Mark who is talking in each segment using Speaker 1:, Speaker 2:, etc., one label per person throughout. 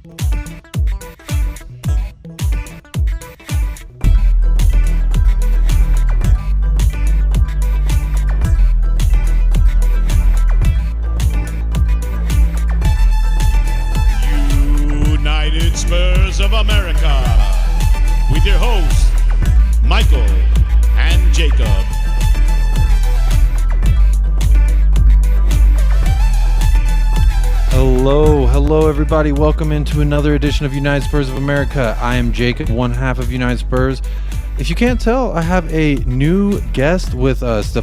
Speaker 1: United Spurs of America, with your hosts, Michael and Jacob.
Speaker 2: Hello everybody. Welcome into another edition of United Spurs of America. I am Jacob, one half of United Spurs. If you can't tell, I have a new guest with us.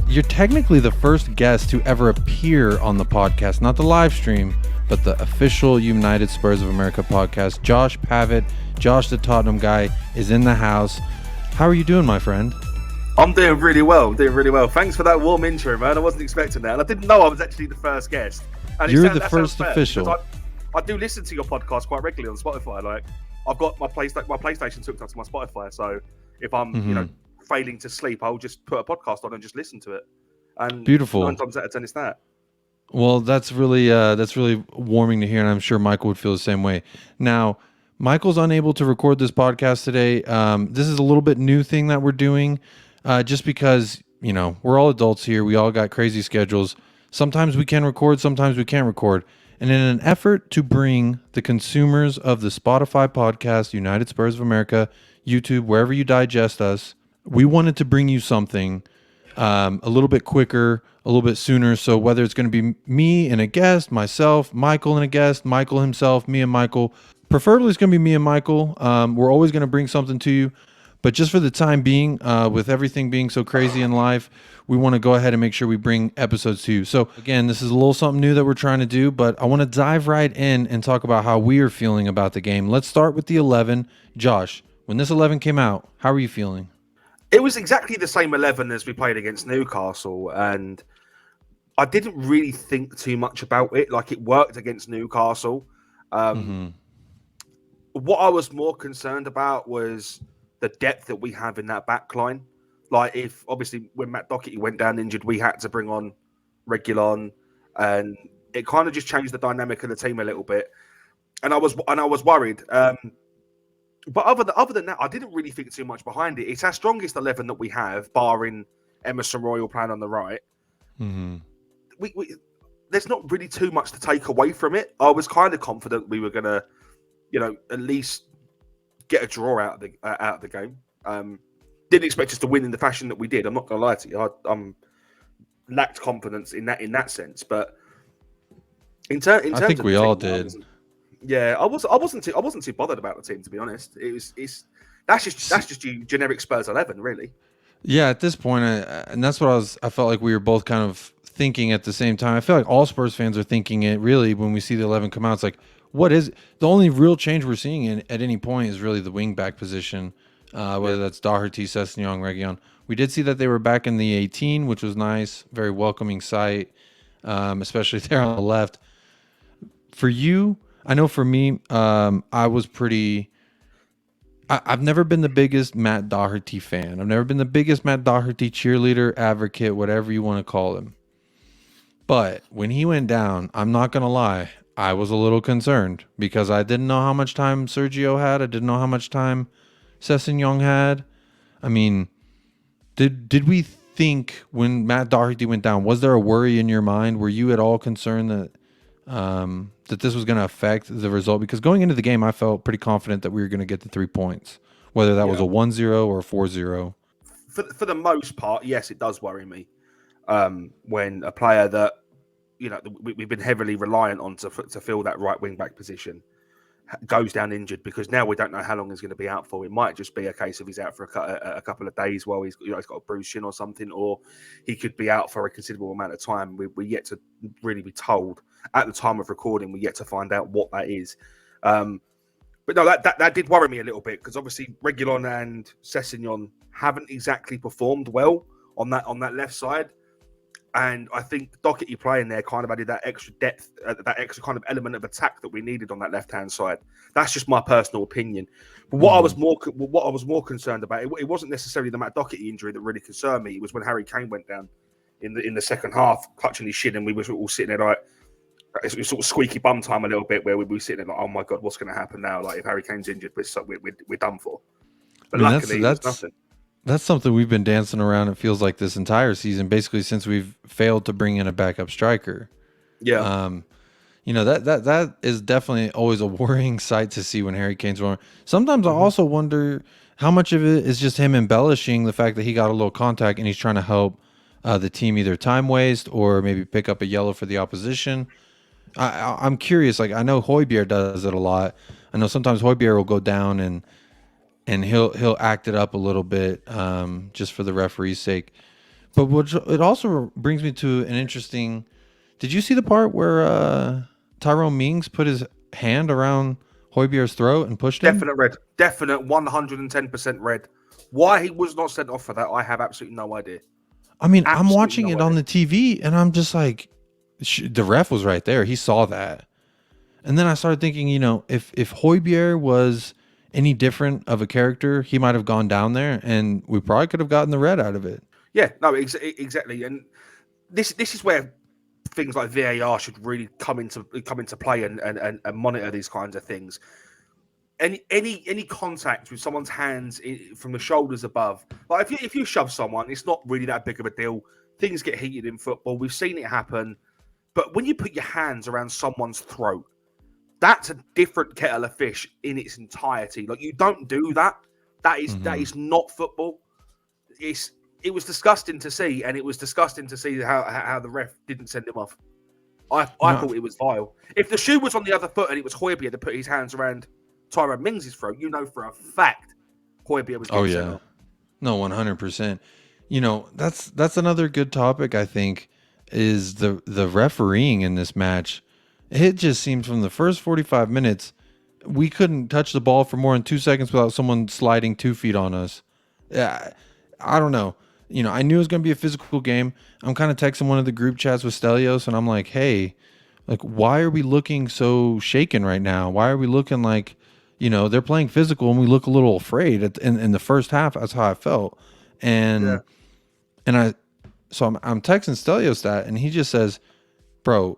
Speaker 2: You're technically the first guest to ever appear on the podcast, not the live stream, but the official United Spurs of America podcast. Josh Pavitt, Josh the Tottenham guy, is in the house. How are you doing, my friend?
Speaker 3: I'm doing really well. Thanks for that warm intro, man. I wasn't expecting that. And I didn't know I was actually the first guest. And
Speaker 2: You're the first official.
Speaker 3: I do listen to your podcast quite regularly on Spotify. Like, I've got my PlayStation hooked up to my Spotify. So if I'm, failing to sleep, I'll just put a podcast on and just listen to it. And
Speaker 2: beautiful.
Speaker 3: 9 times out of 10, it's that.
Speaker 2: Well, that's really warming to hear, and I'm sure Michael would feel the same way. Now, Michael's unable to record this podcast today. This is a little bit new thing that we're doing, just because, we're all adults here. We all got crazy schedules. Sometimes we can record, sometimes we can't record. And in an effort to bring the consumers of the Spotify podcast, United Spurs of America, YouTube, wherever you digest us, we wanted to bring you something a little bit quicker, a little bit sooner. So whether it's going to be me and a guest, myself, Michael and a guest, Michael himself, me and Michael, preferably it's going to be me and Michael. We're always going to bring something to you. But just for the time being, with everything being so crazy in life, we want to go ahead and make sure we bring episodes to you. So again, this is a little something new that we're trying to do, but I want to dive right in and talk about how we are feeling about the game. Let's start with the 11. Josh, when this 11 came out, how were you feeling?
Speaker 3: It was exactly the same 11 as we played against Newcastle, and I didn't really think too much about it. Like, it worked against Newcastle. What I was more concerned about was the depth that we have in that back line. Like, if obviously when Matt Doherty went down injured, we had to bring on Reguilon, and it kind of just changed the dynamic of the team a little bit. And I was worried. But other than that, I didn't really think too much behind it. It's our strongest 11 that we have, barring Emerson Royal playing on the right. There's not really too much to take away from it. I was kind of confident we were going to, at least get a draw out of the game. Didn't expect us to win in the fashion that we did. I'm not going to lie to you. I lacked confidence in that sense. But in terms,
Speaker 2: I think we all did.
Speaker 3: I wasn't too bothered about the team, to be honest. That's just you generic Spurs 11, really. Yeah,
Speaker 2: at this point, and that's what I felt like we were both kind of thinking at the same time. I feel like all Spurs fans are thinking it, really, when we see the 11 come out. It's like, what is the only real change we're seeing at any point is really the wing back position, whether that's Doherty, Sessegnon, Reguilon. We did see that they were back in the 18, which was nice, very welcoming sight, especially there on the left. For you, I know for me, I was pretty... I've never been the biggest Matt Doherty fan. I've never been the biggest Matt Doherty cheerleader, advocate, whatever you want to call him. But when he went down, I'm not going to lie, I was a little concerned because I didn't know how much time Sergio had. I didn't know how much time Sessegnon had. I mean, did we think when Matt Doherty went down, was there a worry in your mind? Were you at all concerned that that this was going to affect the result? Because going into the game, I felt pretty confident that we were going to get the 3 points, whether that was a 1-0 or a 4-0.
Speaker 3: For the most part, yes, it does worry me. When a player that we've been heavily reliant on to fill that right wing back position goes down injured, because now we don't know how long he's going to be out for. It might just be a case of he's out for a couple of days while he's got a bruised shin or something, or he could be out for a considerable amount of time. We're yet to really be told. At the time of recording, we're yet to find out what that is. But no, that did worry me a little bit, because obviously Reguilon and Sessegnon haven't exactly performed well on that left side. And I think Doherty playing there kind of added that extra depth, that extra kind of element of attack that we needed on that left-hand side. That's just my personal opinion. But what I was more concerned about, it wasn't necessarily the Matt Doherty injury that really concerned me. It was when Harry Kane went down in the second half, clutching his shin, and we were all sitting there like, it's sort of squeaky bum time a little bit where we'd be sitting there like, oh my God, what's going to happen now? Like if Harry Kane's injured, we're done for. But luckily, it was nothing.
Speaker 2: That's something we've been dancing around. It feels like this entire season, basically since we've failed to bring in a backup striker.
Speaker 3: Yeah.
Speaker 2: That is definitely always a worrying sight to see when Harry Kane's on. Sometimes I also wonder how much of it is just him embellishing the fact that he got a little contact and he's trying to help the team either time waste or maybe pick up a yellow for the opposition. I'm curious. Like I know Højbjerg does it a lot. I know sometimes Højbjerg will go down and he'll act it up a little bit just for the referee's sake. But it also brings me to an interesting. Did you see the part where Tyrone Mings put his hand around Højbjerg's throat and pushed him?
Speaker 3: Definite red. Definite 110% red. Why he was not sent off for that, I have absolutely no idea.
Speaker 2: I mean, I'm watching it on the TV and I'm just like, the ref was right there. He saw that. And then I started thinking, if Højbjerg was any different of a character, he might have gone down there and we probably could have gotten the red out of it.
Speaker 3: Yeah, no, exactly. And this is where things like VAR should really come into play and monitor these kinds of things. Any contact with someone's hands from the shoulders above, like if you shove someone, it's not really that big of a deal. Things get heated in football. We've seen it happen. But when you put your hands around someone's throat, that's a different kettle of fish in its entirety. Like you don't do that. That is not football. It was disgusting to see, and it was disgusting to see how the ref didn't send him off. I thought it was vile. If the shoe was on the other foot and it was Højbjerg that put his hands around Tyrone Mings' throat, for a fact Højbjerg was getting sent off.
Speaker 2: No, 100%. That's another good topic, I think, is the refereeing in this match. It just seemed from the first 45 minutes, we couldn't touch the ball for more than 2 seconds without someone sliding 2 feet on us. Yeah, I don't know. I knew it was going to be a physical game. I'm kind of texting one of the group chats with Stelios, and I'm like, hey, like, why are we looking so shaken right now? Why are we looking like, they're playing physical and we look a little afraid in the first half? That's how I felt. And I'm texting Stelios that, and he just says, bro,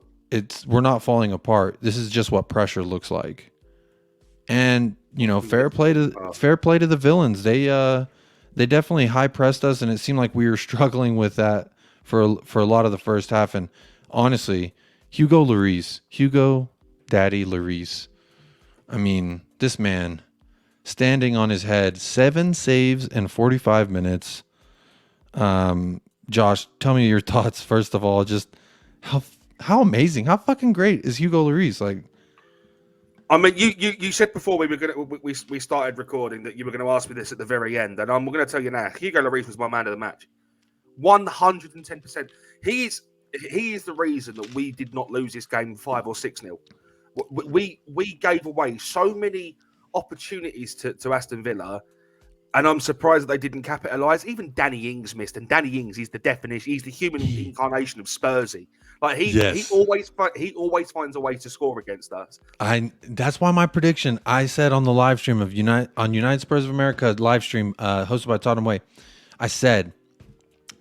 Speaker 2: we're not falling apart. This is just what pressure looks like. And, fair play to the villains. They definitely high pressed us, and it seemed like we were struggling with that for a lot of the first half. And honestly, Hugo Daddy Lloris. I mean, this man standing on his head, 7 saves in 45 minutes. Josh, tell me your thoughts first of all. Just how amazing, how fucking great is Hugo Lloris? Like,
Speaker 3: I mean, you said before we started recording that you were going to ask me this at the very end, and I'm going to tell you now. Hugo Lloris was my man of the match, 110%. He is the reason that we did not lose this game 5 or 6-0. We gave away so many opportunities to Aston Villa, and I'm surprised that they didn't capitalise. Even Danny Ings missed, and Danny Ings is the definition. He's the human incarnation of Spursy. Like he always finds a way to score against us.
Speaker 2: That's why my prediction I said on the live stream of United Spurs of America live stream hosted by Tottenham Way, I said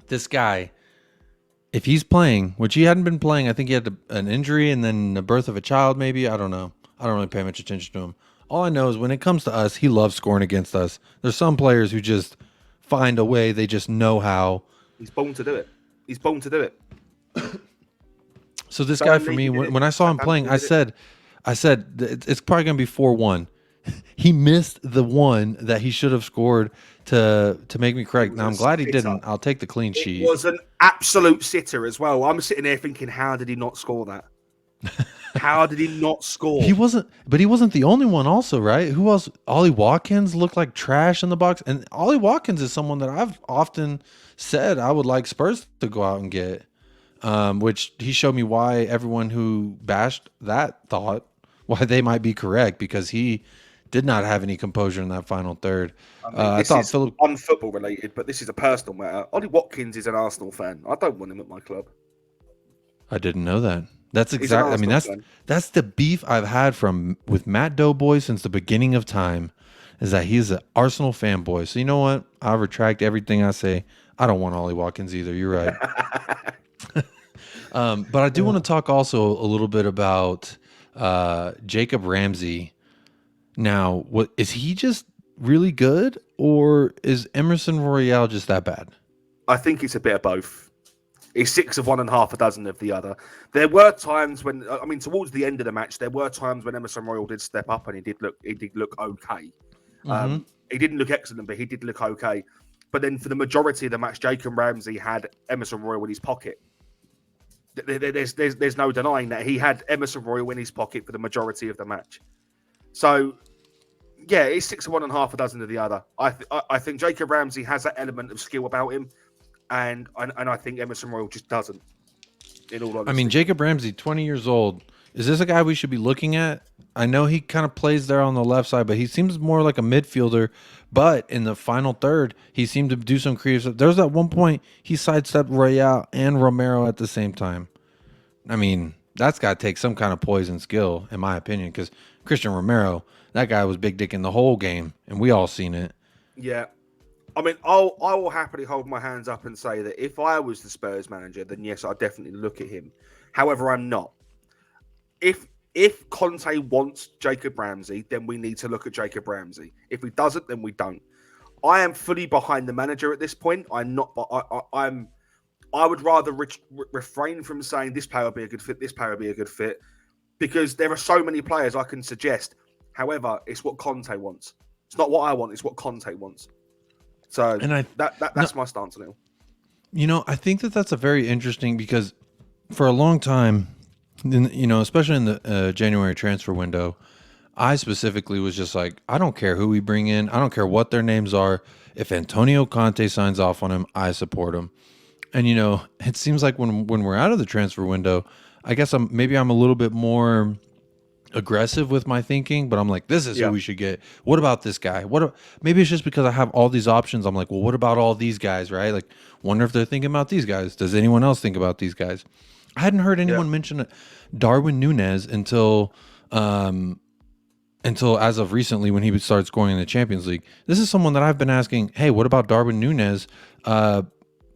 Speaker 2: this guy, if he's playing, which he hadn't been playing, I think he had an injury and then the birth of a child, maybe. I don't know. I don't really pay much attention to him. All I know is when it comes to us, he loves scoring against us. There's some players who just find a way. They just know how.
Speaker 3: He's born to do it.
Speaker 2: So this guy, for me, when I saw him playing, I said it's probably going to be 4-1. He missed the one that he should have scored to make me correct. Now, I'm glad he didn't. I'll take the clean sheet.
Speaker 3: It was an absolute sitter as well. I'm sitting there thinking, how did he not score that? How did he not score?
Speaker 2: He wasn't the only one also, right? Who else? Ollie Watkins looked like trash in the box. And Ollie Watkins is someone that I've often said I would like Spurs to go out and get. Which he showed me why everyone who bashed that thought why they might be correct, because he did not have any composure in that final third.
Speaker 3: I thought Philip unfootball related, but this is a personal matter. Ollie Watkins is an Arsenal fan. I don't want him at my club.
Speaker 2: I didn't know that. That's exactly. I mean, that's the beef I've had with Matt Doughboy since the beginning of time, is that he's an Arsenal fanboy. So you know what? I retract everything I say. I don't want Ollie Watkins either. You're right. But I do want to talk also a little bit about Jacob Ramsey. Now, what is he just really good, or is Emerson Royale just that bad?
Speaker 3: I think it's a bit of both. It's 6 of one and half a dozen of the other. There were times when, I mean, towards the end of the match, there were times when Emerson Royal did step up and he did look okay. He didn't look excellent, but he did look okay. But then for the majority of the match, Jacob Ramsey had Emerson Royal in his pocket. There's no denying that he had Emerson Royal in his pocket for the majority of the match. So, yeah, it's 6 of one and half a dozen of the other. I think Jacob Ramsey has that element of skill about him, and I think Emerson Royal just doesn't. In all honesty,
Speaker 2: I mean, Jacob Ramsey, 20 years old. Is this a guy we should be looking at? I know he kind of plays there on the left side, but he seems more like a midfielder. But in the final third, he seemed to do some creative stuff. There was at one point he sidestepped Royale and Romero at the same time. I mean, that's got to take some kind of poison skill, in my opinion, because Christian Romero, that guy was big dick in the whole game, and we all seen it.
Speaker 3: Yeah. I mean, I will happily hold my hands up and say that if I was the Spurs manager, then yes, I'd definitely look at him. However, I'm not. If Conte wants Jacob Ramsey, then we need to look at Jacob Ramsey. If he doesn't, then we don't. I am fully behind the manager at this point. I'm not. I would rather refrain from saying this player would be a good fit, this player would be a good fit, because there are so many players I can suggest. However, it's what Conte wants. It's not what I want. It's what Conte wants. So that's my stance on it.
Speaker 2: You know, I think that's a very interesting, because for a long time, you know, especially in the January transfer window, I specifically was just like, I don't care who we bring in. I don't care what their names are. If Antonio Conte signs off on him, I support him. And, you know, it seems like when we're out of the transfer window, I guess I'm a little bit more aggressive with my thinking, but I'm like, this is who we should get. What about this guy? Maybe it's just because I have all these options. I'm like, well, what about all these guys, right? Like, wonder if they're thinking about these guys. Does anyone else think about these guys? I hadn't heard anyone mention Darwin Núñez until as of recently, when he started scoring in the Champions League. This is someone that I've been asking, hey, what about Darwin Núñez?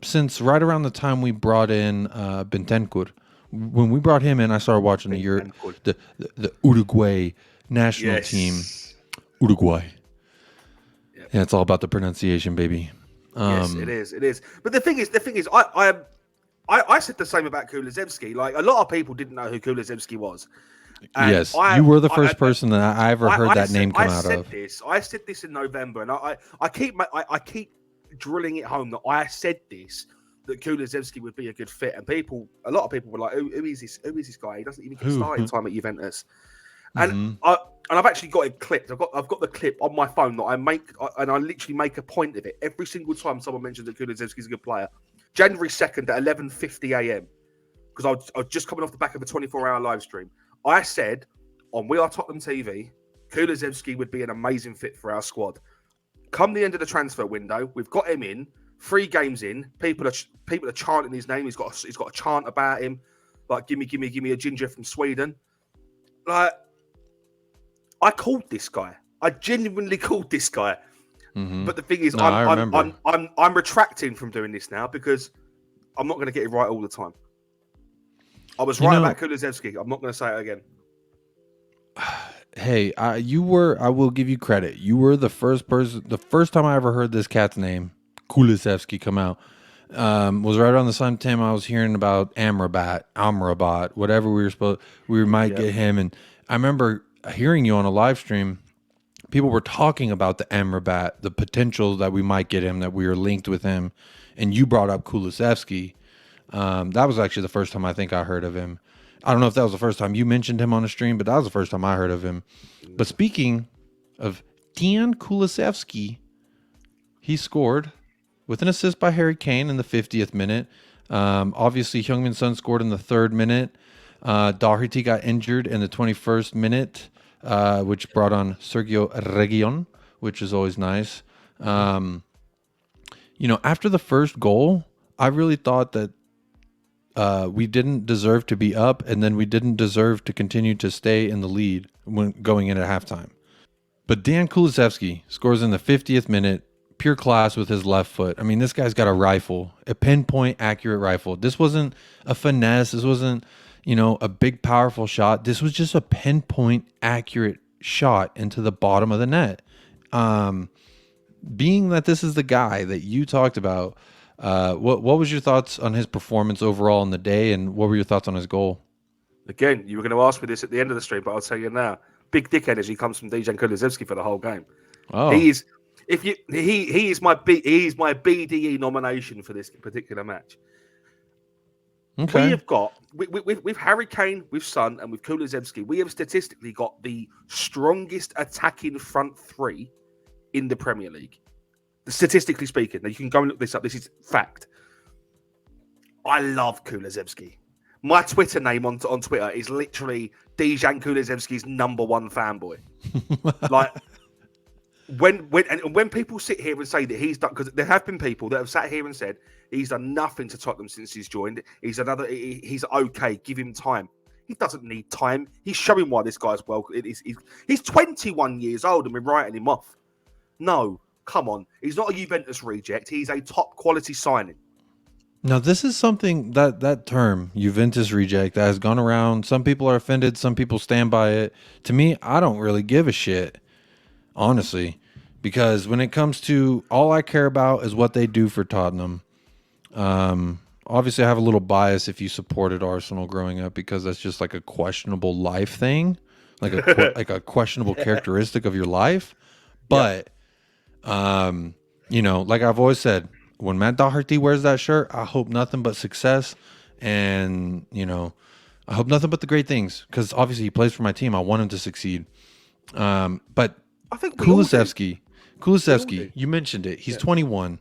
Speaker 2: Since right around the time we brought in Bentancur. When we brought him in, I started watching the Uruguay national team. Uruguay. Yep. Yeah, it's all about the pronunciation, baby.
Speaker 3: Yes, it is. But the thing is, I said the same about Kulusevski. Like, a lot of people didn't know who Kulusevski was. And
Speaker 2: yes, you were the first person that I ever heard that name come out of.
Speaker 3: I said this in November, and I keep drilling it home that I said this, that Kulusevski would be a good fit, and a lot of people were like, "Who is this? Who is this guy? He doesn't even get started time at Juventus." And I've actually got it clipped. I've got the clip on my phone that I literally make a point of it every single time someone mentions that Kulusevski's a good player. January 2nd at 11:50 a.m. because I was just coming off the back of a 24-hour live stream. I said on We Are Tottenham TV, Kulusevski would be an amazing fit for our squad. Come the end of the transfer window, we've got him in. 3 games in, people are chanting his name. He's got a chant about him, like give me a ginger from Sweden. Like, I called this guy. I genuinely called this guy. Mm-hmm. But the thing is, I'm retracting from doing this now, because I'm not going to get it right all the time. I was right about Kulusevski. I'm not going to say it again.
Speaker 2: Hey, I will give you credit. You were the first time I ever heard this cat's name, Kulusevski, come out. Was right around the same time I was hearing about Amrabat, whatever we might get him. And I remember hearing you on a live stream. People were talking about the Amrabat, the potential that we might get him, that we were linked with him. And you brought up Kulusevski. That was actually the first time I think I heard of him. I don't know if that was the first time you mentioned him on a stream, but that was the first time I heard of him. But speaking of Dejan Kulusevski, he scored with an assist by Harry Kane in the 50th minute. Obviously, Heung-min Son scored in the 3rd minute. Doherty got injured in the 21st minute, which brought on Sergio Reguilon, which is always nice. After the first goal, I really thought that we didn't deserve to be up, and then we didn't deserve to continue to stay in the lead when going in at halftime. But Dan Kulusevski scores in the 50th minute. pure class with his left foot. I mean, this guy's got a rifle, a pinpoint accurate rifle. This wasn't a finesse. This wasn't, a big powerful shot. This was just a pinpoint accurate shot into the bottom of the net. Being that this is the guy that you talked about, what was your thoughts on his performance overall in the day, and what were your thoughts on his goal?
Speaker 3: Again, you were going to ask me this at the end of the stream, but I'll tell you now. Big dick energy comes from Dejan Kulusevski for the whole game.
Speaker 2: Oh,
Speaker 3: He is my BDE nomination for this particular match.
Speaker 2: okay.
Speaker 3: We have got with Harry Kane, with Son, and with Kulusevski, we have statistically got the strongest attacking front three in the Premier League. Statistically speaking, now you can go and look this up. This is fact. I love Kulusevski. My Twitter name on Twitter is literally Dejan Kulusevski's #1 fanboy. Like when people sit here and say that he's done, because there have been people that have sat here and said he's done nothing to Tottenham since he's joined. He's okay. Give him time. He doesn't need time. He's showing why this guy's well. He's 21 years old and we're writing him off. No, come on. He's not a Juventus reject. He's a top quality signing.
Speaker 2: Now, this is something that term, Juventus reject, that has gone around. Some people are offended. Some people stand by it. To me, I don't really give a shit, honestly, because when it comes to all I care about is what they do for Tottenham. Obviously, I have a little bias if you supported Arsenal growing up, because that's just like a questionable life thing, like a questionable characteristic of your life. But, like I've always said, when Matt Doherty wears that shirt, I hope nothing but success, and I hope nothing but the great things, because obviously he plays for my team. I want him to succeed. But
Speaker 3: I think
Speaker 2: Kulusevski, you mentioned it. He's 21.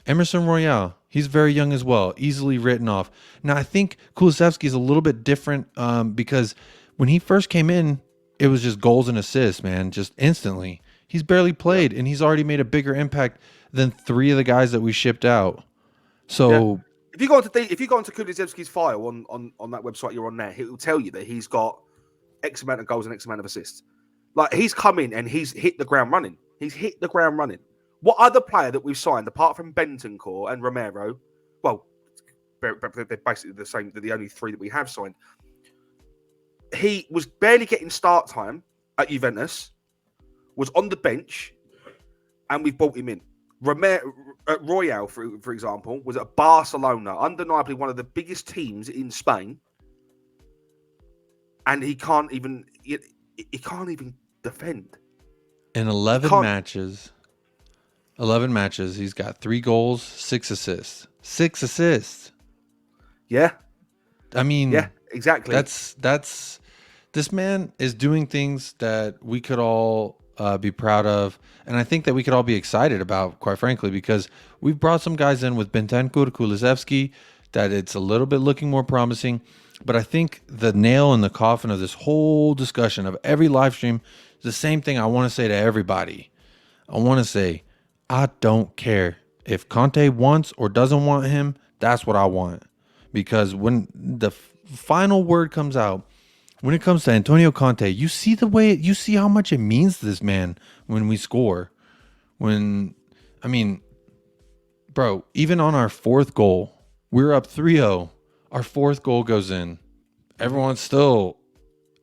Speaker 2: Emerson Royale, he's very young as well, easily written off. Now I think Kulusevski is a little bit different because when he first came in, it was just goals and assists, man, just instantly. He's barely played, and he's already made a bigger impact than 3 of the guys that we shipped out. So
Speaker 3: if you go into Kulusevski's file on that website you're on there, it will tell you that he's got X amount of goals and X amount of assists. Like, he's come in and he's hit the ground running. What other player that we've signed, apart from Bentancur and Romero, well, they're basically the same, they're the only 3 that we have signed. He was barely getting start time at Juventus, was on the bench, and we've brought him in. Royale, for example, was at Barcelona, undeniably one of the biggest teams in Spain, and he can't even defend.
Speaker 2: in 11 matches, he's got 3 goals, 6 assists. 6 assists.
Speaker 3: Yeah.
Speaker 2: I mean,
Speaker 3: yeah, exactly.
Speaker 2: That's this man is doing things that we could all be proud of, and I think that we could all be excited about, quite frankly, because we've brought some guys in with Bentancur, Kulusevski, that it's a little bit looking more promising. But I think the nail in the coffin of this whole discussion of every live stream is the same thing I want to say to everybody. I want to say, I don't care if Conte wants or doesn't want him. That's what I want. Because when the final word comes out, when it comes to Antonio Conte, you see how much it means to this man when we score. Bro, even on our 4th goal, we're up 3-0. Our 4th goal goes in. Everyone's still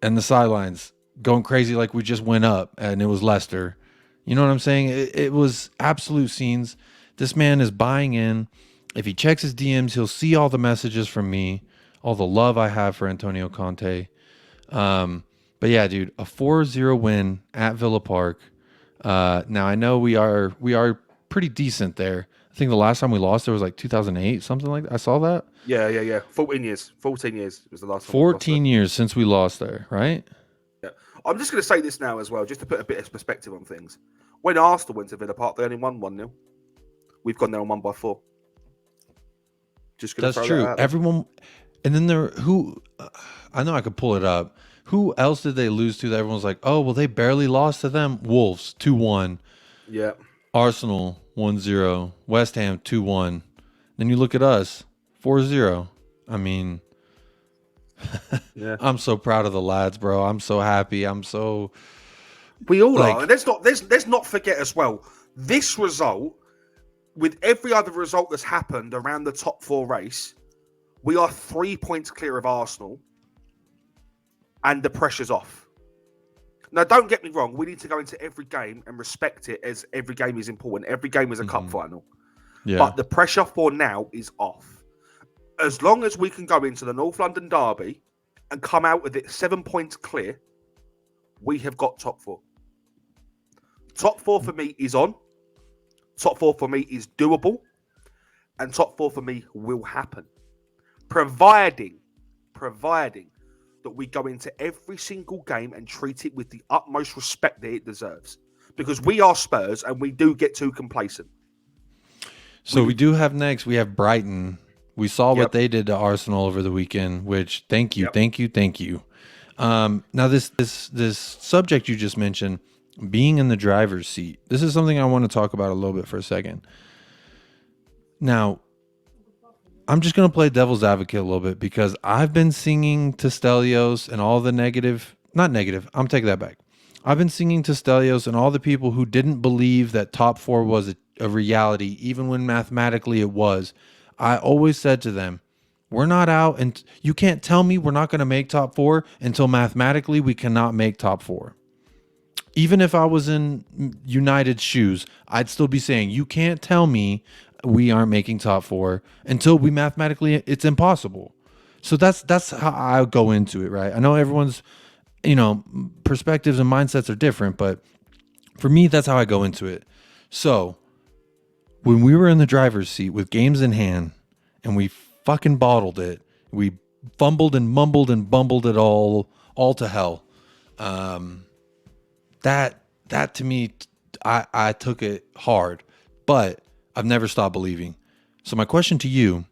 Speaker 2: in the sidelines going crazy like we just went up and it was Leicester. You know what I'm saying? It was absolute scenes. This man is buying in. If he checks his DMs, he'll see all the messages from me, all the love I have for Antonio Conte. But yeah, dude, a 4-0 win at Villa Park. Now I know we are pretty decent there. I think the last time we lost there was like 2008, something like that. I saw that.
Speaker 3: Yeah. 14 years was the last time.
Speaker 2: 14 years since we lost there, right?
Speaker 3: Yeah. I'm just going to say this now as well, just to put a bit of perspective on things. When Arsenal went to Villa Park, they only won 1-0. We've gone there and won by 4. Just gonna
Speaker 2: That's
Speaker 3: throw
Speaker 2: true.
Speaker 3: that out.
Speaker 2: Everyone, and then I know I could pull it up. Who else did they lose to that everyone's like, oh, well, they barely lost to them? Wolves, 2-1.
Speaker 3: Yeah.
Speaker 2: Arsenal, 1-0. West Ham, 2-1. Then you look at us, 4-0. I mean,
Speaker 3: Yeah.
Speaker 2: I'm so proud of the lads, bro. I'm so happy.
Speaker 3: We all are. And let's not forget as well, this result with every other result that's happened around the top 4 race, we are 3 points clear of Arsenal, and the pressure's off. Now, don't get me wrong. We need to go into every game and respect it, as every game is important. Every game is a cup final.
Speaker 2: Yeah.
Speaker 3: But the pressure for now is off. As long as we can go into the North London derby and come out with it 7 points clear, we have got top 4. Top 4 for me is on. Top 4 for me is doable. And top 4 for me will happen. Providing that we go into every single game and treat it with the utmost respect that it deserves. Because we are Spurs and we do get too complacent.
Speaker 2: So we do have next, we have Brighton. We saw what they did to Arsenal over the weekend, which thank you. Now this subject you just mentioned, being in the driver's seat. This is something I want to talk about a little bit for a second. Now, I'm just going to play devil's advocate a little bit because I've been singing to Stelios and all the not negative, I'm taking that back. I've been singing to Stelios and all the people who didn't believe that top 4 was a reality, even when mathematically it was. I always said to them, we're not out, and you can't tell me we're not going to make top 4 until mathematically we cannot make top 4. Even if I was in United's shoes, I'd still be saying, you can't tell me we aren't making top 4 until we mathematically, it's impossible. So that's how I go into it, right? I know everyone's, perspectives and mindsets are different, but for me, that's how I go into it. So when we were in the driver's seat with games in hand and we fucking bottled it, we fumbled and mumbled and bumbled it all to hell. That to me, I took it hard, but I've never stopped believing. So my question to you,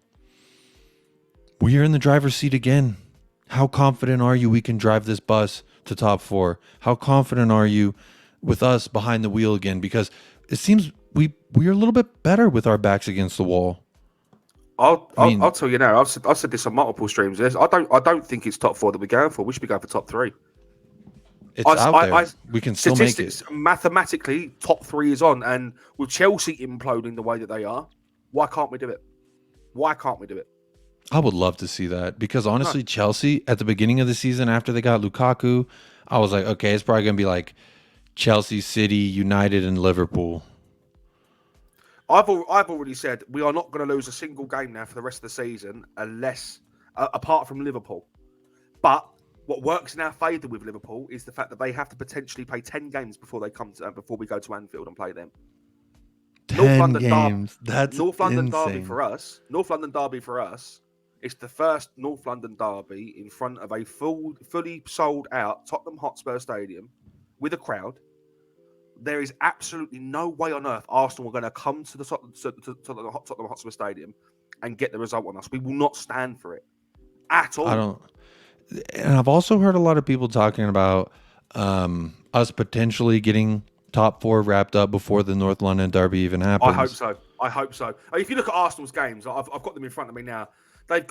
Speaker 2: we are in the driver's seat again. How confident are you we can drive this bus to top 4? How confident are you with us behind the wheel again? Because it seems we are a little bit better with our backs against the wall.
Speaker 3: I'll tell you now. I've said this on multiple streams. I don't think it's top 4 that we're going for. We should be going for top 3.
Speaker 2: It's out there. We can still make it.
Speaker 3: Mathematically, top 3 is on, and with Chelsea imploding the way that they are, why can't we do it?
Speaker 2: I would love to see that because honestly, Chelsea at the beginning of the season after they got Lukaku, I was like, okay, it's probably gonna be like Chelsea, City, United, and Liverpool.
Speaker 3: I've already said we are not going to lose a single game now for the rest of the season, unless apart from Liverpool. But what works in our favour with Liverpool is the fact that they have to potentially play 10 games before they come to, before we go to Anfield and play them.
Speaker 2: 10 games. That's
Speaker 3: North London
Speaker 2: insane.
Speaker 3: derby for us. North London derby for us. It's the first North London derby in front of a fully sold out Tottenham Hotspur Stadium with a crowd. There is absolutely no way on earth Arsenal are going to come to the Tottenham Hotspur Stadium and get the result on us. We will not stand for it at all.
Speaker 2: And I've also heard a lot of people talking about us potentially getting top 4 wrapped up before the North London derby even happens.
Speaker 3: I hope so. If you look at Arsenal's games, I've got them in front of me now. They've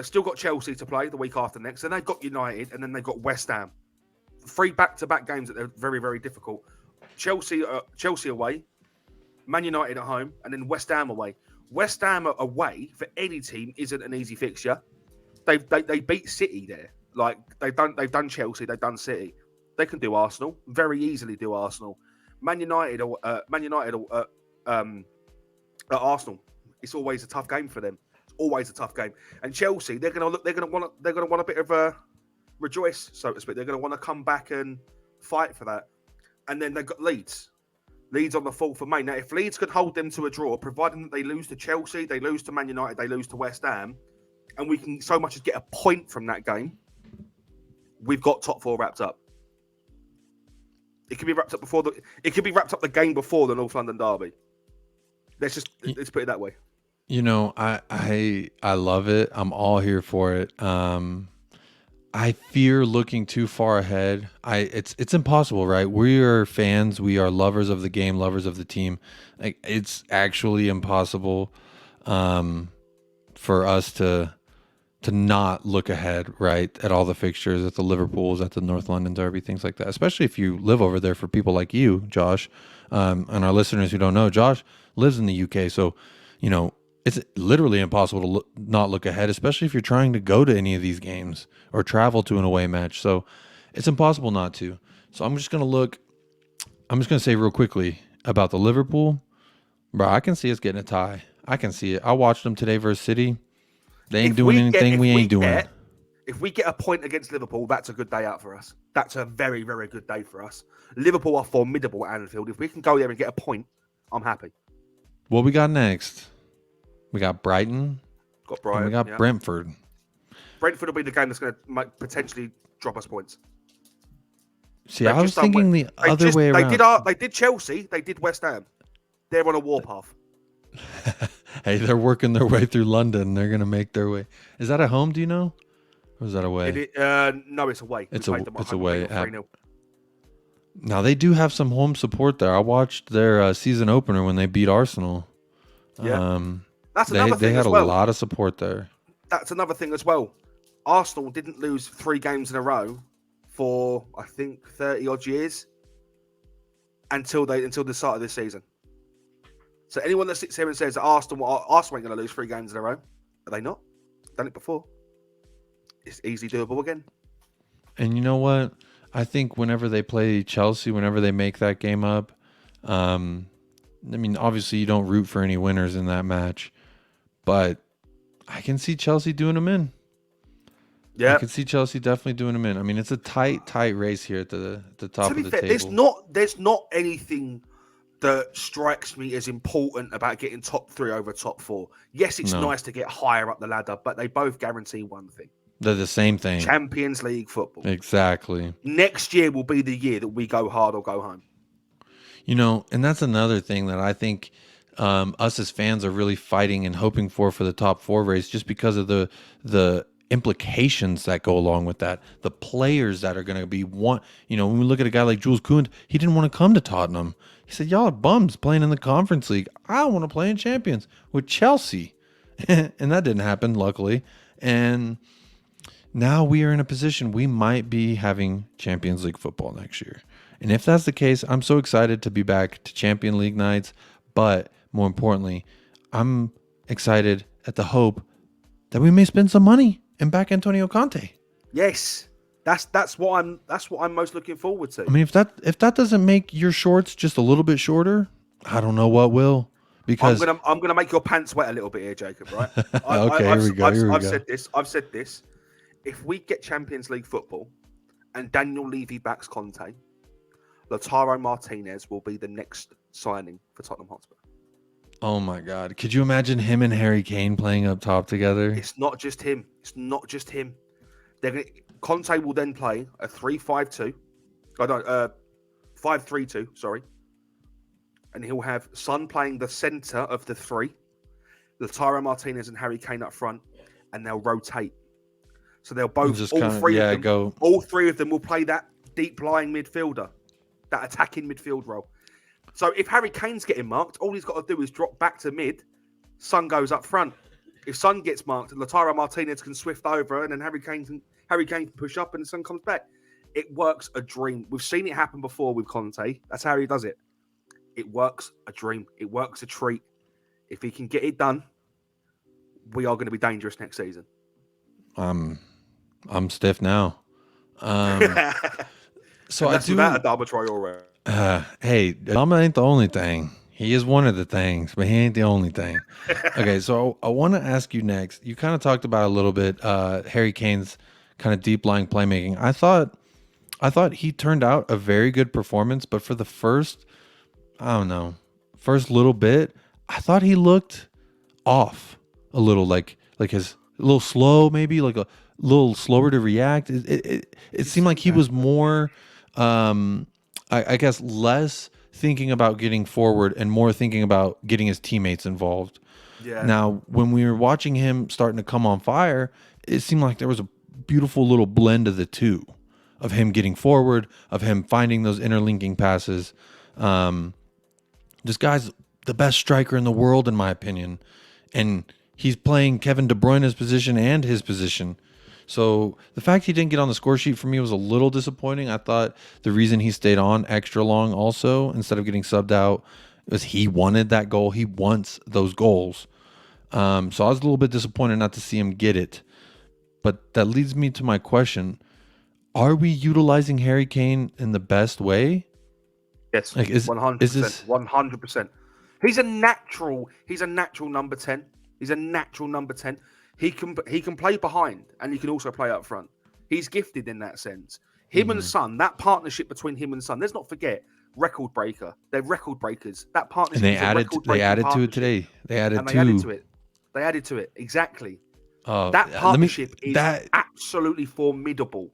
Speaker 3: still got Chelsea to play the week after next. Then they've got United, and then they've got West Ham. 3 back-to-back games that they're very, very difficult. Chelsea away, Man United at home, and then West Ham away. West Ham away for any team isn't an easy fixture. They beat City there. Like they've done Chelsea, they've done City. They can do Arsenal very easily. Do Arsenal, Man United at Arsenal. It's always a tough game for them. It's always a tough game. And Chelsea, they're gonna want a bit of a rejoice, so to speak. They're gonna want to come back and fight for that. And then they've got Leeds on the 4th of May. Now, if Leeds could hold them to a draw, providing that they lose to Chelsea, they lose to Man United, they lose to West Ham, and we can so much as get a point from that game, we've got top 4 wrapped up. It could be wrapped up the game before the North London derby. Let's put it that way.
Speaker 2: I love it. I'm all here for it. I fear looking too far ahead. It's impossible, right? We are fans. We are lovers of the game, lovers of the team. Like it's actually impossible for us to not look ahead, right, at all the fixtures, at the Liverpools, at the North London Derby, things like that. Especially if you live over there. For people like you, Josh, and our listeners who don't know, Josh lives in the UK, so it's literally impossible to not look ahead, especially if you're trying to go to any of these games or travel to an away match. So it's impossible not to. So I'm just gonna say real quickly about the Liverpool, bro. I can see us getting a tie. I can see it. I watched them today versus City. They ain't doing anything we ain't doing.
Speaker 3: If we get a point against Liverpool, that's a good day out for us. That's a very, very good day for us. Liverpool are formidable at Anfield. If we can go there and get a point, I'm happy.
Speaker 2: What we got next? We got Brighton. And we got Brentford.
Speaker 3: Brentford will be the game that's going to potentially drop us points.
Speaker 2: See, I was thinking the other way around.
Speaker 3: They did Chelsea. They did West Ham. They're on a warpath.
Speaker 2: Hey, they're working their way through London. They're going to make their way. Is that at home, do you know? Or is that away?
Speaker 3: No, it's away.
Speaker 2: It's away. Now, they do have some home support there. I watched their season opener when they beat Arsenal.
Speaker 3: Yeah. That's another thing
Speaker 2: they had
Speaker 3: as well.
Speaker 2: A lot of support there.
Speaker 3: That's another thing as well. Arsenal didn't lose 3 games in a row for, I think, 30-odd years until the start of this season. So anyone that sits here and says that Arsenal ain't going to lose 3 games in a row, are they not? Done it before. It's easily doable again.
Speaker 2: And you know what? I think whenever they play Chelsea, whenever they make that game up, I mean, obviously you don't root for any winners in that match, but I can see Chelsea doing them in. Yeah, I can see Chelsea definitely doing them in. I mean, it's a tight race here at the top of the table.
Speaker 3: There's not anything that strikes me as important about getting top 3 over top 4. Yes, it's nice to get higher up the ladder, but they both guarantee one thing.
Speaker 2: They're the same thing.
Speaker 3: Champions League football.
Speaker 2: Exactly.
Speaker 3: Next year will be the year that we go hard or go home.
Speaker 2: And that's another thing that I think us as fans are really fighting and hoping for the top 4 race, just because of the implications that go along with that. The players that are going to be when we look at a guy like Jules Kound, he didn't want to come to Tottenham. He said, y'all are bums playing in the Conference League. I want to play in Champions with Chelsea. And that didn't happen, luckily. And now we are in a position we might be having Champions League football next year. And if that's the case, I'm so excited to be back to Champion League nights. But more importantly, I'm excited at the hope that we may spend some money and back Antonio Conte.
Speaker 3: Yes. That's what I'm most looking forward to.
Speaker 2: I mean, if that doesn't make your shorts just a little bit shorter, I don't know what will. Because
Speaker 3: I'm gonna make your pants wet a little bit here, Jacob. Right?
Speaker 2: Here we go.
Speaker 3: I've said this. If we get Champions League football and Daniel Levy backs Conte, Lautaro Martinez will be the next signing for Tottenham Hotspur.
Speaker 2: Oh my God! Could you imagine him and Harry Kane playing up top together?
Speaker 3: It's not just him. Conte will then play a 3-5-2. 5-3-2. Sorry. And he'll have Son playing the centre of the 3, Lautaro Martinez and Harry Kane up front, and they'll rotate. So they'll both all 3 of them will play that deep lying midfielder, that attacking midfield role. So if Harry Kane's getting marked, all he's got to do is drop back to mid. Son goes up front. If Son gets marked, Lautaro Martinez can swift over, and then Harry Kane can push up, and the Son comes back. It works a dream. We've seen it happen before with Conte. That's how he does it. It works a dream. It works a treat. If he can get it done, we are going to be dangerous next season.
Speaker 2: I'm stiff now. So
Speaker 3: that's without a Adama Traore.
Speaker 2: Hey, Adama ain't the only thing. He is one of the things, but he ain't the only thing. Okay, so I want to ask you next. You kind of talked about a little bit Harry Kane's kind of deep lying playmaking. I thought he turned out a very good performance, but for the first little bit, I thought he looked off a little, like his a little slow, maybe like a little slower to react. It seemed like he was more, I guess, less thinking about getting forward and more thinking about getting his teammates involved. Yeah. Now, when we were watching him starting to come on fire, it seemed like there was a beautiful little blend of the two, of him getting forward, of him finding those interlinking passes. This guy's the best striker in the world, in my opinion. And He's playing Kevin De Bruyne's position and his position. So the fact he didn't get on the score sheet for me was a little disappointing. I thought the reason he stayed on extra long also instead of getting subbed out was he wanted that goal. He wants those goals. So I was a little bit disappointed not to see him get it. But that leads me to my question. Are we utilizing Harry Kane in the best way?
Speaker 3: Yes,
Speaker 2: Like
Speaker 3: 100%. 100%. He's a natural number 10. He's a natural number 10. He can play behind and he can also play up front. He's gifted in that sense. Him and Son, that partnership between him and Son, let's not forget, record breaker. They're record breakers. That partnership
Speaker 2: and
Speaker 3: is a record-breaking
Speaker 2: they added to it
Speaker 3: partnership.
Speaker 2: today. They added
Speaker 3: to it. Exactly.
Speaker 2: That
Speaker 3: That partnership is absolutely formidable.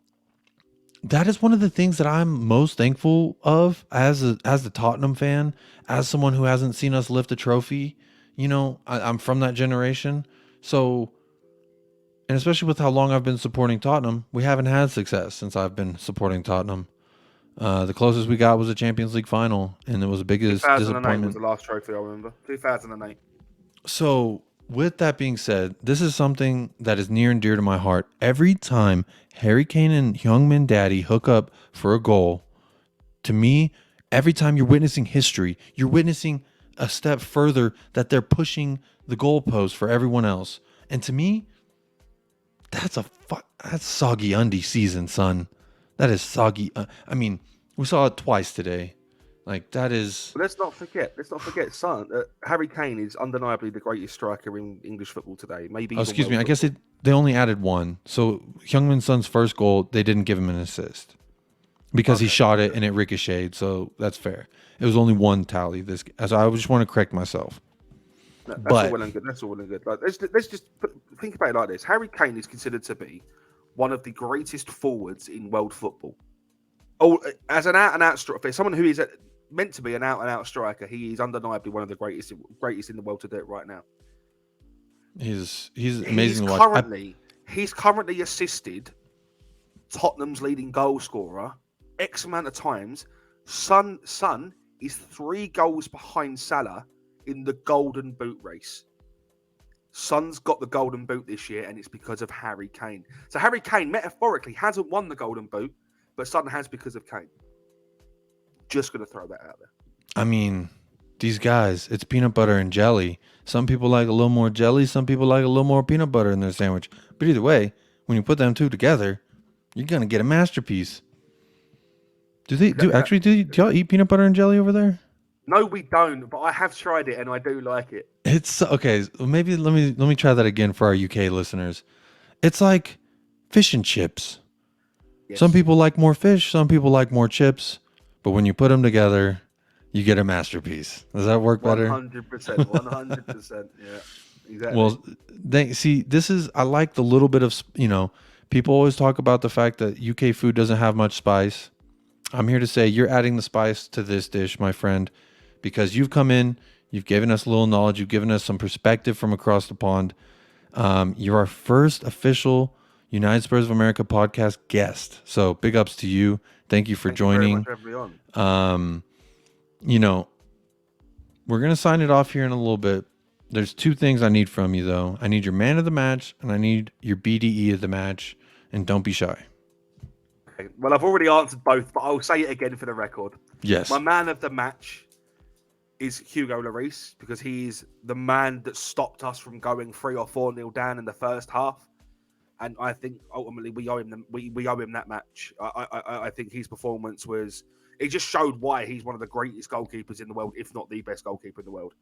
Speaker 2: That is one of the things that I'm most thankful of as the Tottenham fan, as someone who hasn't seen us lift a trophy. You know, I'm from that generation. So, and especially with how long I've been supporting Tottenham, we haven't had success since I've been supporting Tottenham. The closest we got was a Champions League final, and it was the biggest
Speaker 3: 2008
Speaker 2: disappointment.
Speaker 3: was the last trophy I remember. 2008.
Speaker 2: So, with that being said, this is something that is near and dear to my heart. Every time Harry Kane and Heung-min Daddy hook up for a goal, to me, every time you're witnessing history, you're witnessing a step further that they're pushing the goalpost for everyone else. And to me, that's soggy undie season, son. That is soggy. I mean, we saw it twice today. Like, that is...
Speaker 3: But let's not forget, son. Harry Kane is undeniably the greatest striker in English football today. Maybe.
Speaker 2: Oh, excuse me. I guess they only added one. So Heung-min Son's first goal, they didn't give him an assist because he shot it and it ricocheted. So that's fair. It was only one tally. So I just want to correct myself.
Speaker 3: No, that's all well and good. Like, let's just think about it like this. Harry Kane is considered to be one of the greatest forwards in world football. Oh, as an out-and-out striker, someone who is meant to be an out-and-out striker, he is undeniably one of the greatest in the world to do it right now.
Speaker 2: He's amazing to watch.
Speaker 3: He's currently assisted Tottenham's leading goal scorer X amount of times. Son is 3 goals behind Salah in the Golden Boot race. Son's got the Golden Boot this year, and it's because of Harry Kane. So Harry Kane, metaphorically, hasn't won the Golden Boot, but Son has because of Kane. Just going to throw that out there.
Speaker 2: I mean, these guys, it's peanut butter and jelly. Some people like a little more jelly. Some people like a little more peanut butter in their sandwich. But either way, when you put them two together, you're going to get a masterpiece. Do y'all eat peanut butter and jelly over there?
Speaker 3: No, we don't, but I have tried it and I do like it.
Speaker 2: It's okay. Maybe let me try that again for our UK listeners. It's like fish and chips. Yes. Some people like more fish, some people like more chips, but when you put them together, you get a masterpiece. Does that work better?
Speaker 3: 100%. 100%. Yeah, exactly.
Speaker 2: Well, I like the little bit of, people always talk about the fact that UK food doesn't have much spice. I'm here to say you're adding the spice to this dish, my friend, because you've come in, you've given us a little knowledge, you've given us some perspective from across the pond. You're our first official United Spurs of America podcast guest. So big ups to you. Thank you for joining.
Speaker 3: Thank you very much, everyone.
Speaker 2: We're going to sign it off here in a little bit. There's 2 things I need from you, though. I need your man of the match, and I need your BDE of the match. And don't be shy.
Speaker 3: Okay. Well, I've already answered both, but I'll say it again for the record.
Speaker 2: Yes.
Speaker 3: My man of the match is Hugo Lloris, because he's the man that stopped us from going 3 or 4-0 down in the first half. And I think ultimately we owe him that match. I think his performance it just showed why he's one of the greatest goalkeepers in the world, if not the best goalkeeper in the world.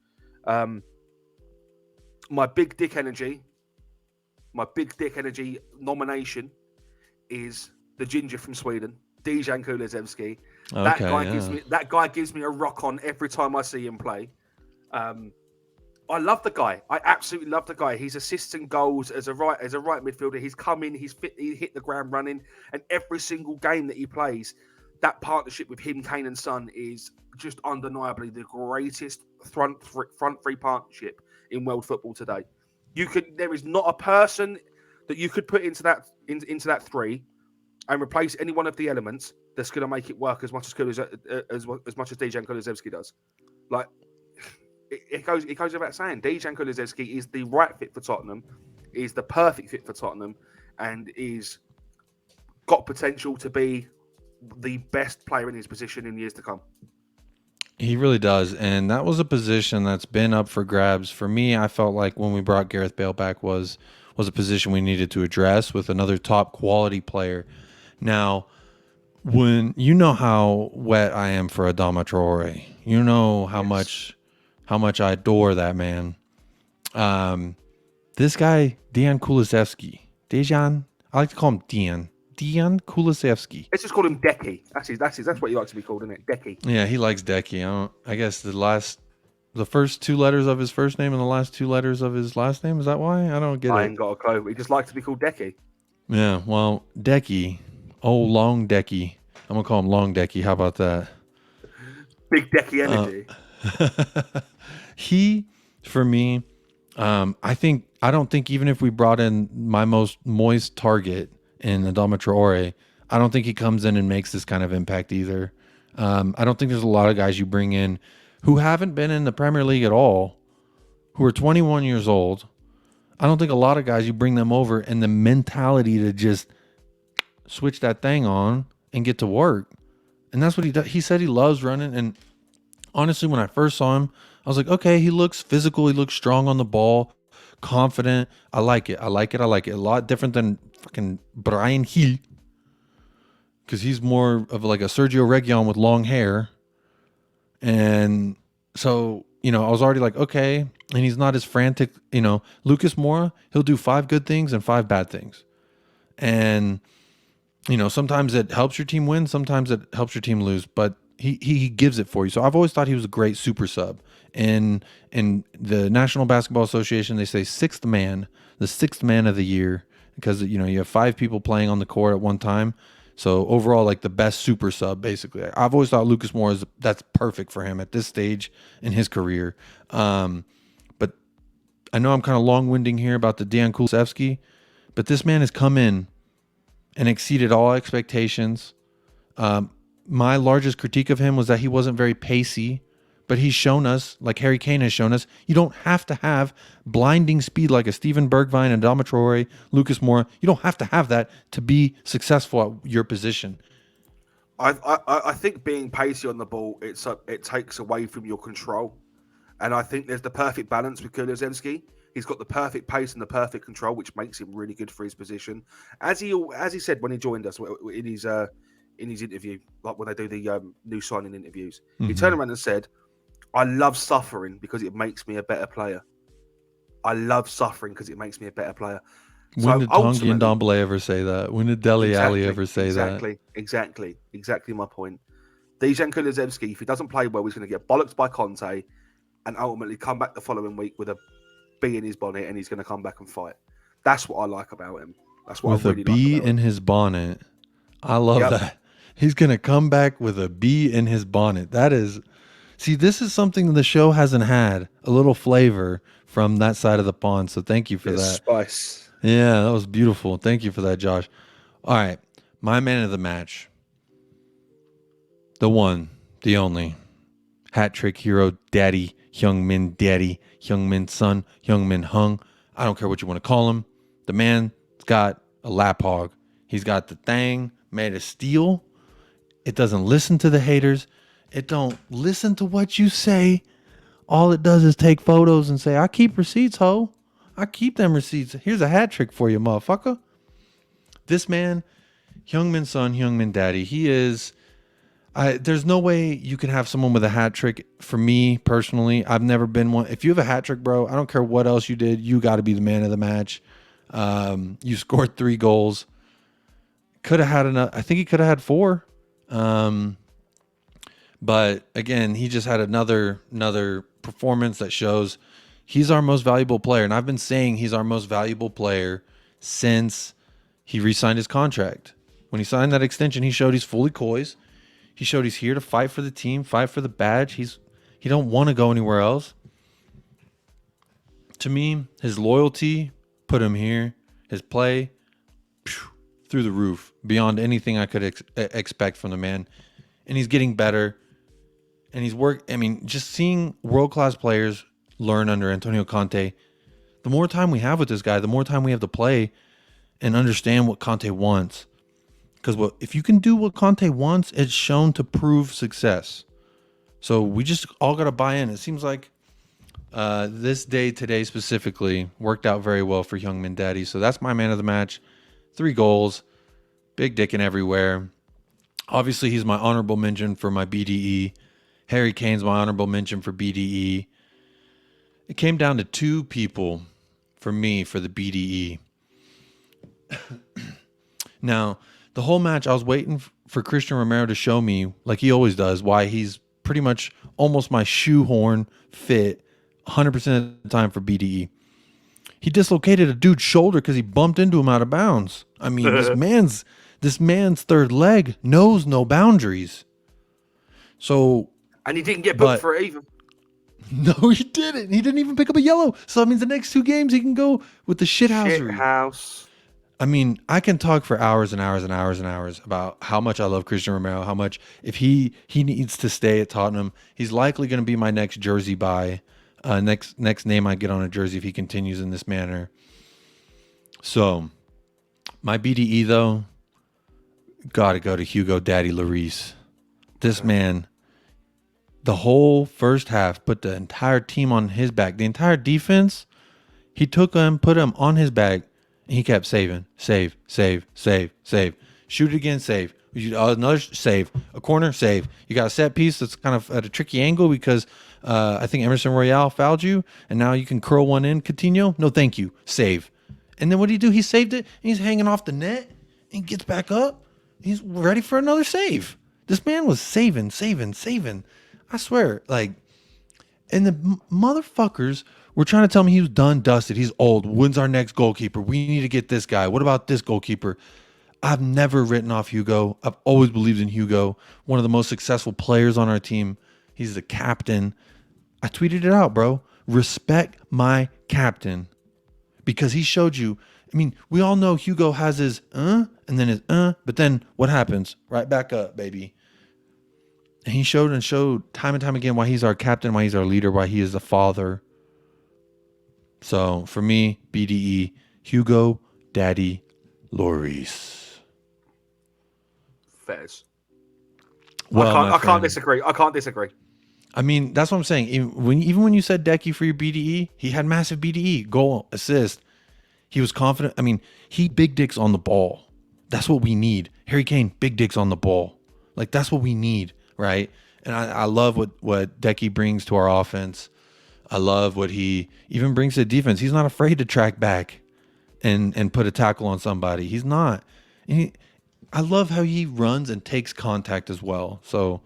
Speaker 3: My big dick energy nomination is the ginger from Sweden, Dejan Kulusevski. That guy gives me a rock on every time I see him play. I love the guy. I absolutely love the guy. He's assisting goals as a right midfielder. He's come in, he hit the ground running, and every single game that he plays, that partnership with him, Kane and Son, is just undeniably the greatest front three partnership in world football today. There is not a person that you could put into that 3 and replace any one of the elements that's going to make it work as much as Dejan Kulusevski does. Like, it goes without saying. Dejan Kulusevski is the right fit for Tottenham, is the perfect fit for Tottenham, and is got potential to be the best player in his position in years to come.
Speaker 2: He really does. And that was a position that's been up for grabs. For me, I felt like when we brought Gareth Bale back was a position we needed to address with another top quality player. Now, when you know how wet I am for Adama Traore, you know how much I adore that man. This guy, Dejan Kulusevski. Dejan, I like to call him Dejan Kulusevski.
Speaker 3: Let's just call him Decky. That's what he likes to be called, isn't it? Decky.
Speaker 2: Yeah, he likes Decky. I guess the first 2 letters of his first name and the last 2 letters of his last name. Is that why? I don't get it.
Speaker 3: I ain't got a clue. He just likes to be called Decky.
Speaker 2: Yeah, well, Decky. Oh, Long Decky. I'm going to call him Long Decky. How about that?
Speaker 3: Big Decky energy.
Speaker 2: He, for me, I don't think even if we brought in my most moist target in Adama Traore, I don't think he comes in and makes this kind of impact either. I don't think there's a lot of guys you bring in who haven't been in the Premier League at all, who are 21 years old. I don't think a lot of guys you bring them over and the mentality to just switch that thing on and get to work. And that's what he does. He said he loves running. And honestly, when I first saw him, I was like, okay, he looks physical. He looks strong on the ball, confident. I like it. A lot different than fucking Brian Hill, because he's more of like a Sergio Reguilon with long hair. And so, I was already like, okay. And he's not as frantic. Lucas Moura, he'll do 5 good things and 5 bad things. And, sometimes it helps your team win. Sometimes it helps your team lose. But he gives it for you. So I've always thought he was a great super sub. In the National Basketball Association, they say the sixth man of the year, because you have 5 people playing on the court at one time. So overall, like the best super sub, basically. I've always thought Lucas Moura that's perfect for him at this stage in his career. But I know I'm kind of long-winding here about the Dejan Kulusevski, but this man has come in and exceeded all expectations. My largest critique of him was that he wasn't very pacey, but he's shown us, like Harry Kane has shown us, you don't have to have blinding speed like a Steven Bergwijn and Adama Traore, Lucas Moura. You don't have to have that to be successful at your position.
Speaker 3: I think being pacey on the ball, it takes away from your control. And I think there's the perfect balance with Kulusevski. He's got the perfect pace and the perfect control, which makes him really good for his position. As he said when he joined us in his interview, like when they do the new signing interviews, he turned around and said, I love suffering because it makes me a better player. When did
Speaker 2: Tanguy and Ndombele ever say that? When did Dele Alli ever say that?
Speaker 3: Exactly my point. Dejan Kulusevski, if he doesn't play well, he's going to get bollocked by Conte and ultimately come back the following week with a bee in his bonnet, and he's going to come back and fight. That's what I like about him. That's what
Speaker 2: with
Speaker 3: I really
Speaker 2: a bee
Speaker 3: like about
Speaker 2: in his bonnet. I love that. He's going to come back with a bee in his bonnet. That is... See, this is something the show hasn't had, a little flavor from that side of the pond. So thank you for that.
Speaker 3: Spice.
Speaker 2: Yeah, that was beautiful. Thank you for that, Josh. All right. My man of the match. The one, the only. Hat trick hero, daddy, Heung-min daddy, Heung-min son, Heung-min Hung. I don't care what you want to call him. The man's got a lap hog. He's got the thing made of steel. It doesn't listen to the haters. It don't listen to what you say. All it does is take photos and say, I keep receipts, ho. I keep them receipts. Here's a hat trick for you, motherfucker. This man, Heung-min son, Heung-min daddy, he is... there's no way you can have someone with a hat trick. For me, personally, I've never been one. If you have a hat trick, bro, I don't care what else you did. You got to be the man of the match. You scored 3 goals. Could have had enough. I think he could have had 4. But again, he just had another performance that shows he's our most valuable player. And I've been saying he's our most valuable player since he re-signed his contract. When he signed that extension, he showed he's fully COYS. He showed he's here to fight for the team, fight for the badge. He don't want to go anywhere else. To me, his loyalty put him here. His play, through the roof, beyond anything I could expect from the man. And he's getting better. and he's worked. I mean, just seeing world-class players learn under Antonio Conte, the more time we have with this guy, the more time we have to play and understand what Conte wants. Because if you can do what Conte wants, it's shown to prove success. So we just all got to buy in. It seems like this day today specifically worked out very well for Youngman Daddy. So that's my man of the match. 3 goals, big dicking everywhere. Obviously, he's my honorable mention for my BDE. Harry Kane's my honorable mention for BDE. It came down to 2 people for me for the BDE. Now, the whole match, I was waiting for Christian Romero to show me, like he always does, why he's pretty much almost my shoehorn fit 100% of the time for BDE. He dislocated a dude's shoulder because he bumped into him out of bounds. I mean, this man's third leg knows no boundaries. So,
Speaker 3: and he didn't get booked for it either.
Speaker 2: No, he didn't. He didn't even pick up a yellow. So that means the next 2 games he can go with the shithousery.
Speaker 3: Shithouse.
Speaker 2: I mean, I can talk for hours and hours and hours and hours about how much I love Christian Romero, how much if he needs to stay at Tottenham, he's likely going to be my next jersey buy, next name I get on a jersey if he continues in this manner. So, my BDE though, got to go to Hugo Daddy Lloris. This man, the whole first half, put the entire team on his back. The entire defense, he took him, put him on his back. And he kept saving. Save. Shoot it again, save. Another save. A corner, save. You got a set piece that's kind of at a tricky angle because I think Emerson Royale fouled you. And now you can curl one in. Coutinho, no thank you. Save. And then what did he do? He saved it. And he's hanging off the net. And he gets back up. He's ready for another save. This man was saving. I swear. Like, and the motherfuckers were trying to tell me he was done, dusted. He's old. When's our next goalkeeper? We need to get this guy. What about this goalkeeper? I've never written off Hugo. I've always believed in Hugo. One of the most successful players on our team. He's the captain. I tweeted it out, bro. Respect my captain. Because he showed you. I mean, we all know Hugo has his and then his but then what happens? Right back up, baby. And he showed time and time again why he's our captain, why he's our leader, why he is the father. So, for me, BDE, Hugo Daddy Lloris.
Speaker 3: Fairs.
Speaker 2: Well,
Speaker 3: I can't disagree.
Speaker 2: I mean, that's what I'm saying. Even when you said Decky for your BDE, he had massive BDE, goal, assist. He was confident. I mean, he big dicks on the ball. That's what we need. Harry Kane, big dicks on the ball. Like, that's what we need, right? And I love what Decky brings to our offense. I love what he even brings to the defense. He's not afraid to track back and put a tackle on somebody. He's not. I love how he runs and takes contact as well. So,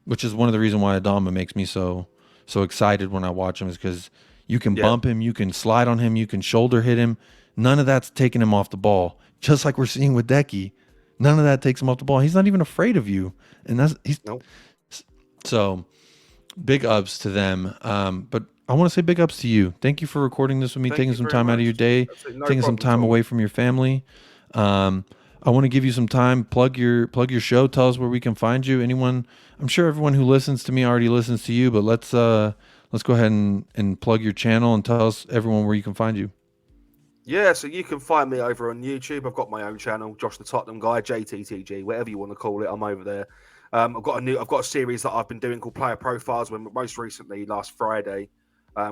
Speaker 2: which is one of the reasons why Adama makes me so excited when I watch him, is because you can bump him, you can slide on him, you can shoulder hit him. None of that's taking him off the ball. Just like we're seeing with Decky. None of that takes him off the ball. He's not even afraid of you. And so big ups to them. But I want to say big ups to you. Thank you for recording this with me, taking some time out of your day, taking some time away from your family. I want to give you some time, plug your show, tell us where we can find you. I'm sure everyone who listens to me already listens to you, but let's go ahead and plug your channel and tell us everyone where you can find you.
Speaker 3: Yeah, so you can find me over on YouTube. I've got my own channel, Josh the Tottenham Guy, JTTG, whatever you want to call it. I'm over there. I've got a series that I've been doing called Player Profiles. When most recently last Friday,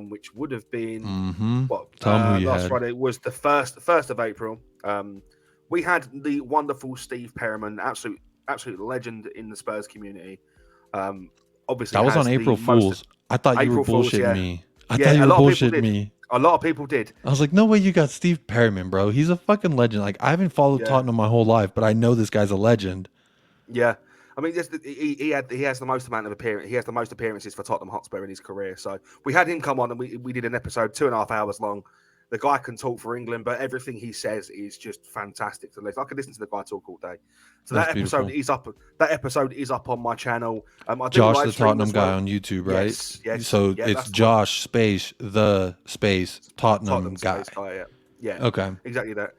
Speaker 3: which would have been last Friday was the first of April. We had the wonderful Steve Perriman, absolute legend in the Spurs community. Obviously,
Speaker 2: that was on April Fools. I thought you were bullshitting me. I thought you were bullshitting me.
Speaker 3: A lot of people did.
Speaker 2: I was like, no way you got Steve Perriman, bro. He's a fucking legend. Like, I haven't followed Tottenham my whole life, but I know this guy's a legend.
Speaker 3: Yeah. I mean, he has the most amount of appearance. He has the most appearances for Tottenham Hotspur in his career. So we had him come on, and we did an episode 2.5 hours long. The guy can talk for England, but everything he says is just fantastic to listen. I could listen to the guy talk all day. So that episode is up. That episode is up on my channel.
Speaker 2: Josh the Tottenham Guy on YouTube, right?
Speaker 3: Yes.
Speaker 2: So it's Josh space Tottenham Guy.
Speaker 3: Yeah.
Speaker 2: Okay.
Speaker 3: Exactly that.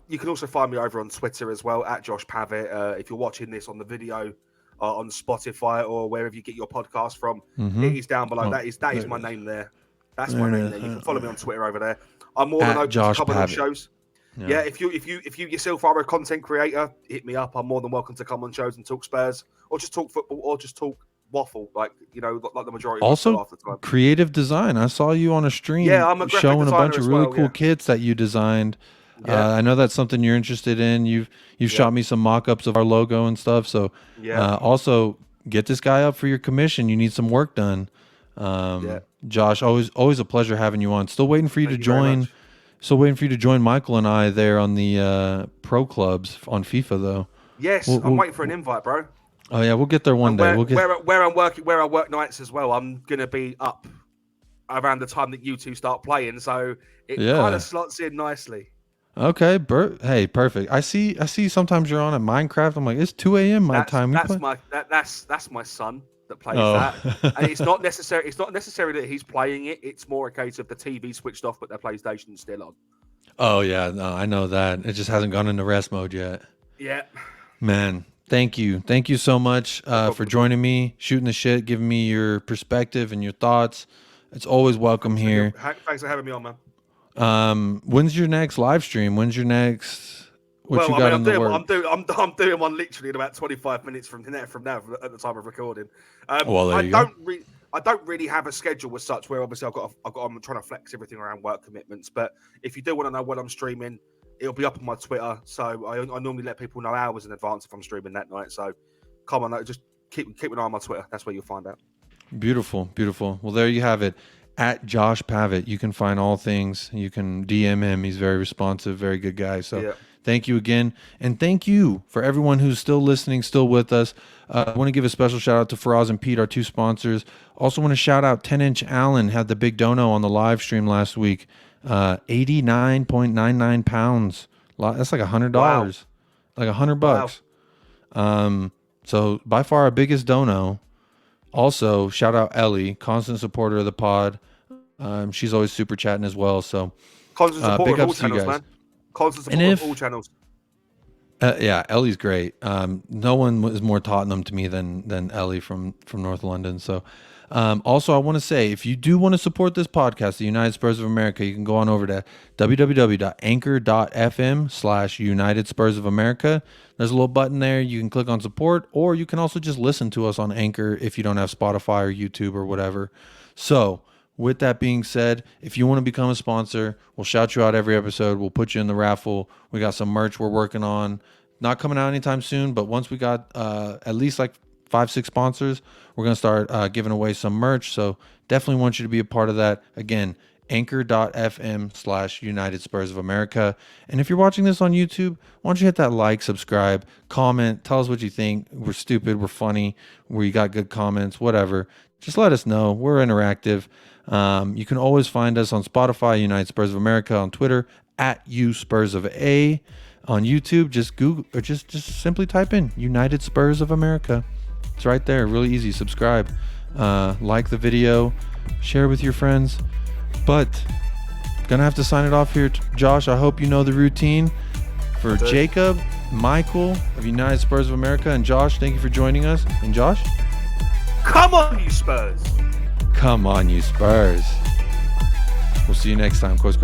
Speaker 3: You can also find me over on Twitter as well, at Josh Pavitt. If you're watching this on the video, on Spotify or wherever you get your podcast from.
Speaker 2: Mm-hmm.
Speaker 3: It is down below. That is my name there. That's my name there. You can follow me on Twitter over there. I'm more than open to come on shows. Yeah, if you yourself are a content creator, hit me up. I'm more than welcome to come on shows and talk Spurs, or just talk football, or just talk waffle, like the majority.
Speaker 2: Also,
Speaker 3: of the time.
Speaker 2: Creative design. I saw you on a stream.
Speaker 3: Yeah, I'm a graphic
Speaker 2: showing a bunch of really
Speaker 3: well,
Speaker 2: cool kits that you designed.
Speaker 3: Yeah.
Speaker 2: I know that's something you're interested in. You've shot me some mock-ups of our logo and stuff. So also get this guy up for your commission. You need some work done. Josh, always a pleasure having you on. Still waiting for you to join. Still waiting for you to join Michael and I there on the pro clubs on FIFA though.
Speaker 3: Yes, I'm waiting for an invite, bro.
Speaker 2: Oh yeah, we'll get there one day.
Speaker 3: Where I work nights as well. I'm gonna be up around the time that you two start playing, so it kind of slots in nicely.
Speaker 2: Okay, hey, perfect. I see. Sometimes you're on at Minecraft. I'm like, it's 2 a.m. my time.
Speaker 3: That's my son that plays that, and it's not necessary. It's not necessarily that he's playing it. It's more a case of the TV switched off, but their PlayStation's still on.
Speaker 2: Oh yeah, no, I know that. It just hasn't gone into rest mode yet.
Speaker 3: Yeah,
Speaker 2: man. Thank you so much for joining me, shooting the shit, giving me your perspective and your thoughts. It's always welcome here.
Speaker 3: Thanks for having me on, man.
Speaker 2: When's your next live stream? When's your next?
Speaker 3: I'm doing one literally in about 25 minutes from now at the time of recording. I don't really have a schedule as such. Where obviously I'm trying to flex everything around work commitments. But if you do want to know when I'm streaming, it'll be up on my Twitter. So I normally let people know hours in advance if I'm streaming that night. So come on, just keep an eye on my Twitter. That's where you'll find out. Beautiful.
Speaker 2: Well, there you have it. At Josh Pavitt, you can find all things. You can DM him. He's very responsive, very good guy. So thank you again. And thank you for everyone who's still listening, still with us. I want to give a special shout out to Faraz and Pete, our two sponsors. Also want to shout out 10-inch Allen, had the big dono on the live stream last week. 89.99 pounds. That's like $100. Wow. Like $100. Wow. So by far our biggest dono. Also, shout out Ellie, constant supporter of the pod. She's always super chatting as well. So,
Speaker 3: constant supporter of all channels, man. Constant supporter of all channels.
Speaker 2: Yeah, Ellie's great. No one is more Tottenham to me than Ellie from North London. So, also, I want to say, if you do want to support this podcast, the United Spurs of America, you can go on over to www.anchor.fm/United Spurs of America. There's a little button there. You can click on support, or you can also just listen to us on Anchor if you don't have Spotify or YouTube or whatever. So, with that being said, if you want to become a sponsor, we'll shout you out every episode. We'll put you in the raffle. We got some merch we're working on. Not coming out anytime soon, but once we got at least like 5-6 sponsors, we're going to start giving away some merch. So definitely want you to be a part of that. Again, anchor.fm/United Spurs of America. And if you're watching this on YouTube, why don't you hit that like, subscribe, comment, tell us what you think. We're stupid, we're funny, we got good comments, whatever. Just let us know. We're interactive. You can always find us on Spotify, United Spurs of America, on Twitter, at @USpursOfA. On YouTube, just Google or just simply type in United Spurs of America. It's right there. Really easy. Subscribe. Like the video. Share with your friends. But gonna have to sign it off here. Josh, I hope you know the routine. For Jacob, Michael of United Spurs of America, and Josh, thank you for joining us. And Josh?
Speaker 3: Come on, you Spurs!
Speaker 2: Come on, you Spurs. We'll see you next time. COYS.